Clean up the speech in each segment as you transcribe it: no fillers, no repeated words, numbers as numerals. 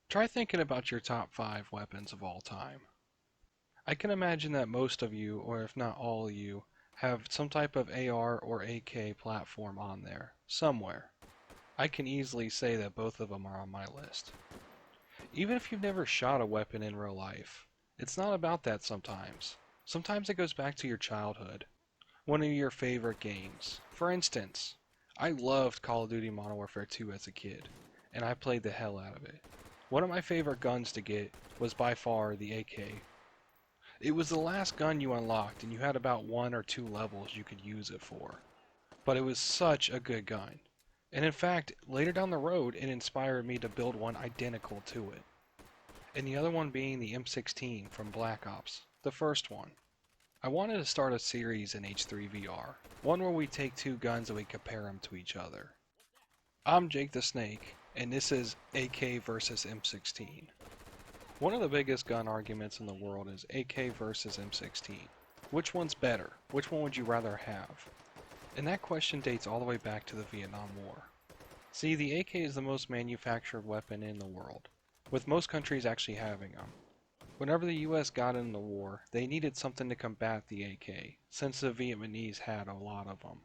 Try thinking about your top 5 weapons of all time. I can imagine that most of you, or if not all of you, have some type of AR or AK platform on there, somewhere. I can easily say that both of them are on my list. Even if you've never shot a weapon in real life, it's not about that sometimes. Sometimes it goes back to your childhood, one of your favorite games. For instance, I loved Call of Duty Modern Warfare 2 as a kid, and I played the hell out of it. One of my favorite guns to get was by far the AK. It was the last gun you unlocked, and you had about 1 or 2 levels you could use it for. But it was such a good gun. And in fact, later down the road, it inspired me to build one identical to it. And the other one being the M16 from Black Ops, the first one. I wanted to start a series in H3VR, one where we take 2 guns and we compare them to each other. I'm Jake the Snake, and this is AK versus M16. One of the biggest gun arguments in the world is AK versus M16. Which one's better? Which one would you rather have? And that question dates all the way back to the Vietnam War. See, the AK is the most manufactured weapon in the world, with most countries actually having them. Whenever the US got in the war, they needed something to combat the AK, since the Vietnamese had a lot of them.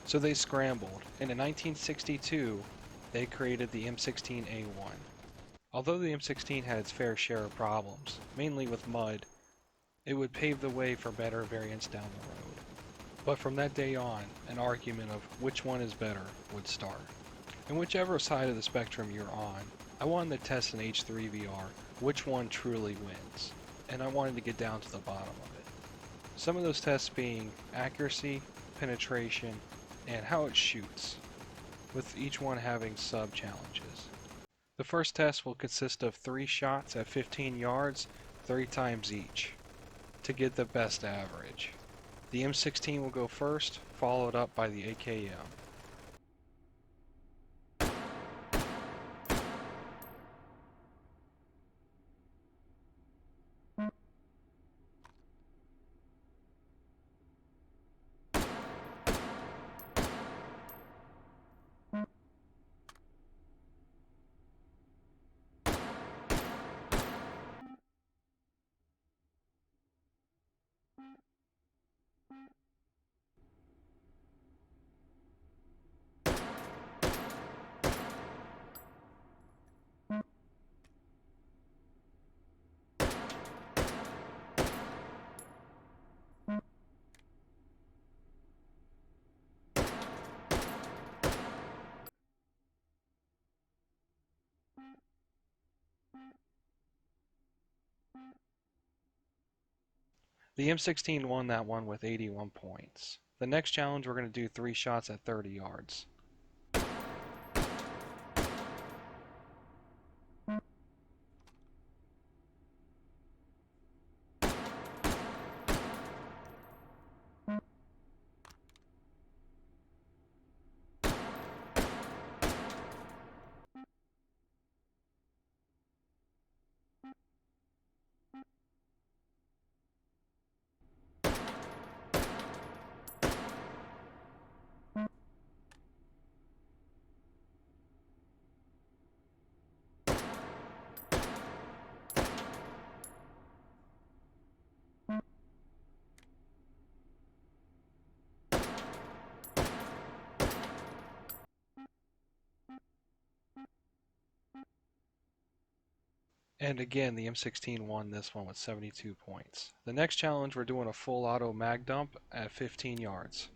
So they scrambled, and in 1962, they created the M16A1. Although the M16 had its fair share of problems, mainly with mud, it would pave the way for better variants down the road. But from that day on, an argument of which one is better would start. And whichever side of the spectrum you're on, I wanted to test in H3VR which one truly wins, and I wanted to get down to the bottom of it. Some of those tests being accuracy, penetration, and how it shoots, with each one having sub-challenges. The first test will consist of 3 shots at 15 yards, 3 times each, to get the best average. The M16 will go first, followed up by the AKM. The M16 won that one with 81 points. The next challenge we're going to do 3 shots at 30 yards. And again, the M16 won this one with 72 points. The next challenge, we're doing a full auto mag dump at 15 yards.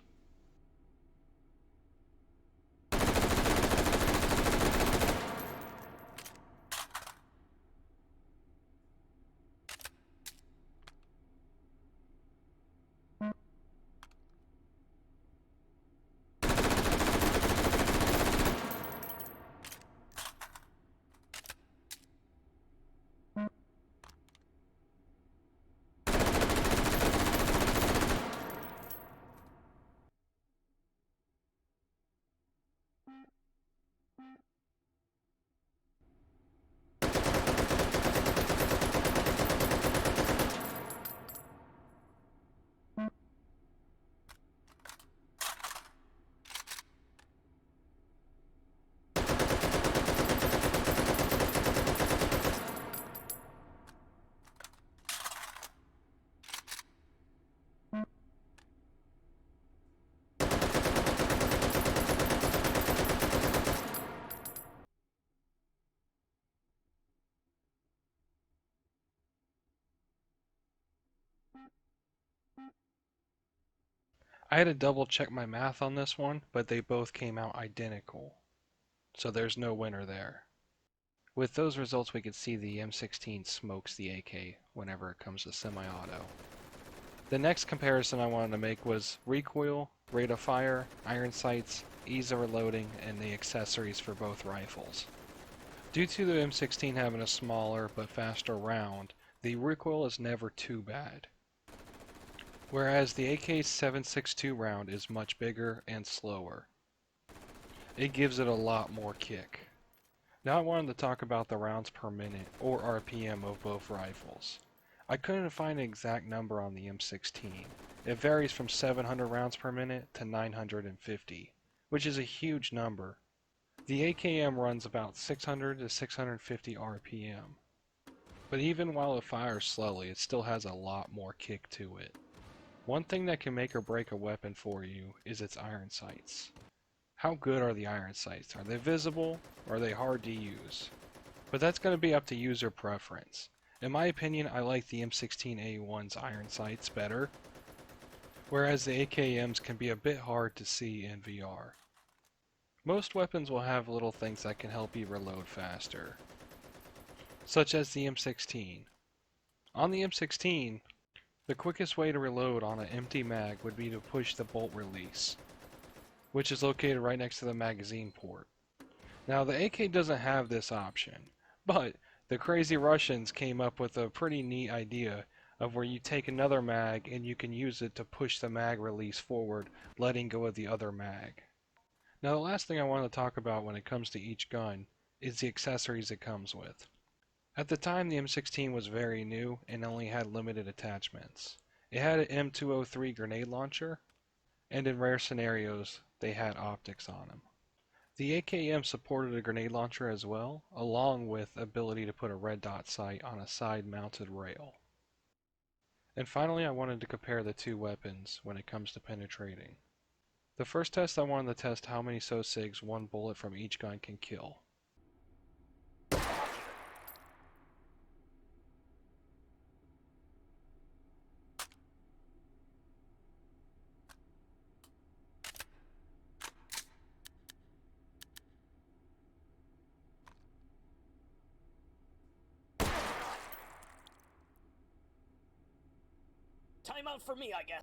I had to double check my math on this one, but they both came out identical. So there's no winner there. With those results, we could see the M16 smokes the AK whenever it comes to semi-auto. The next comparison I wanted to make was recoil, rate of fire, iron sights, ease of reloading, and the accessories for both rifles. Due to the M16 having a smaller but faster round, the recoil is never too bad. Whereas the AK's 7.62 round is much bigger and slower. It gives it a lot more kick. Now I wanted to talk about the rounds per minute, or RPM, of both rifles. I couldn't find an exact number on the M16. It varies from 700 rounds per minute to 950, which is a huge number. The AKM runs about 600 to 650 RPM. But even while it fires slowly, it still has a lot more kick to it. One thing that can make or break a weapon for you is its iron sights. How good are the iron sights? Are they visible, or are they hard to use? But that's going to be up to user preference. In my opinion, I like the M16A1's iron sights better, whereas the AKMs can be a bit hard to see in VR. Most weapons will have little things that can help you reload faster, such as the M16. On the M16, the quickest way to reload on an empty mag would be to push the bolt release, which is located right next to the magazine port. Now the AK doesn't have this option, but the crazy Russians came up with a pretty neat idea of where you take another mag and you can use it to push the mag release forward, letting go of the other mag. Now the last thing I want to talk about when it comes to each gun is the accessories it comes with. At the time, the M16 was very new and only had limited attachments. It had an M203 grenade launcher, and in rare scenarios, they had optics on them. The AKM supported a grenade launcher as well, along with ability to put a red dot sight on a side-mounted rail. And finally, I wanted to compare the two weapons when it comes to penetrating. The first test, I wanted to test how many SOSIGs one bullet from each gun can kill. Time out for me, I guess.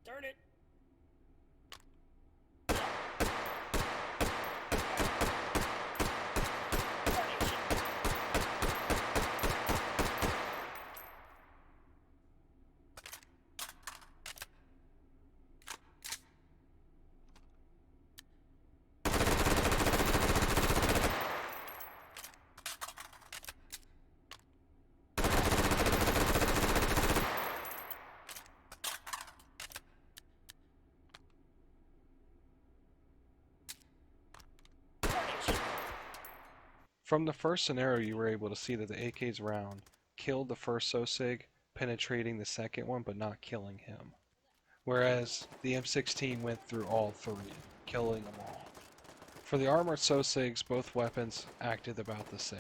Darn it. From the first scenario, you were able to see that the AK's round killed the first SOSIG, penetrating the second one but not killing him. Whereas the M16 went through all three, killing them all. For the armored SOSIGs, both weapons acted about the same.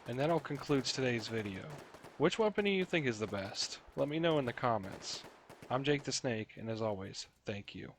And that all concludes today's video. Which weapon do you think is the best? Let me know in the comments. I'm Jake the Snake, and as always, thank you.